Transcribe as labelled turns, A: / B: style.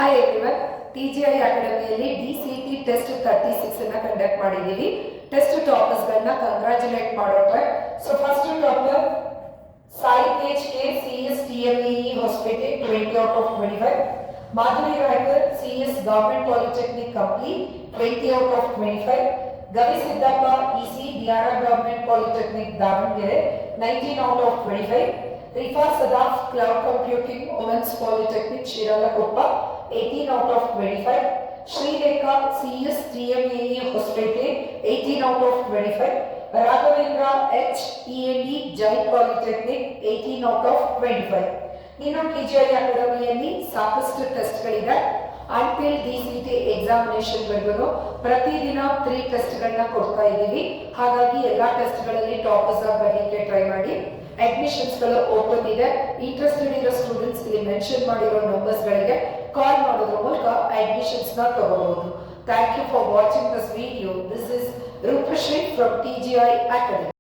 A: Hi everyone, TGI ಅಕಾಡೆಮಿಯಲ್ಲಿ DCT test 36 ಅನ್ನು conduct ಮಾಡಿದ್ದೀವಿ. ಟೆಸ್ಟ್ ಟಾಪರ್ಸ್ ಗಳನ್ನ ಕಂಗ್ರಾಚುಲೇಟ್ ಮಾಡೋಣ. So first topper Sai K CS TME hospital 20 out of 25. Madhuri Raikar CS government polytechnic Kampli 20 out of 25. Gavi Siddappa EC DRR government polytechnic Davanagere 19 out of 25. Rifa Sadaf Cloud Computing Women's Polytechnic Shiralakupa 18 out of 25. Sri Rekha CS TME Hospital 18 out of 25. Raghavendra H END Jain Polytechnic 18 out of 25. ಇನ್ನು TGI ಅಕಾಡೆಮಿಯಲ್ಲಿ ಸಾಕಷ್ಟು ಟೆಸ್ಟ್ಗಳಿದೆ. Until DCT examination ವರೆಗೂ ಪ್ರತಿದಿನ 3 ಟೆಸ್ಟ್ಗಳನ್ನ ಕೊಡ್ತಾ ಇದ್ದೀವಿ. ಹಾಗಾಗಿ ಎಲ್ಲಾ ಟೆಸ್ಟ್ಗಳಲ್ಲಿ toppers ಆಗಿ ಬರಲಿಕ್ಕೆ ಟ್ರೈ ಮಾಡಿ. ಅಡ್ಮಿಷನ್ಸ್ ಗಳು ಓಪನ್ ಇದೆ. ಇಂಟ್ರೆಸ್ಟೆಡ್ ಇರೋ ಸ್ಟೂಡೆಂಟ್ಸ್ ಇಲ್ಲಿ ಮೆನ್ಷನ್ ಮಾಡಿರೋ ನಂಬರ್ಸ್ ಗಳಿಗೆ ಕಾಲ್ ಮಾಡೋದ್ರ ಮೂಲಕ ಅಡ್ಮಿಷನ್ಸ್ ನ ತಗೋಬಹುದು. Thank you for watching this video. This is Rupashree from TGI academy.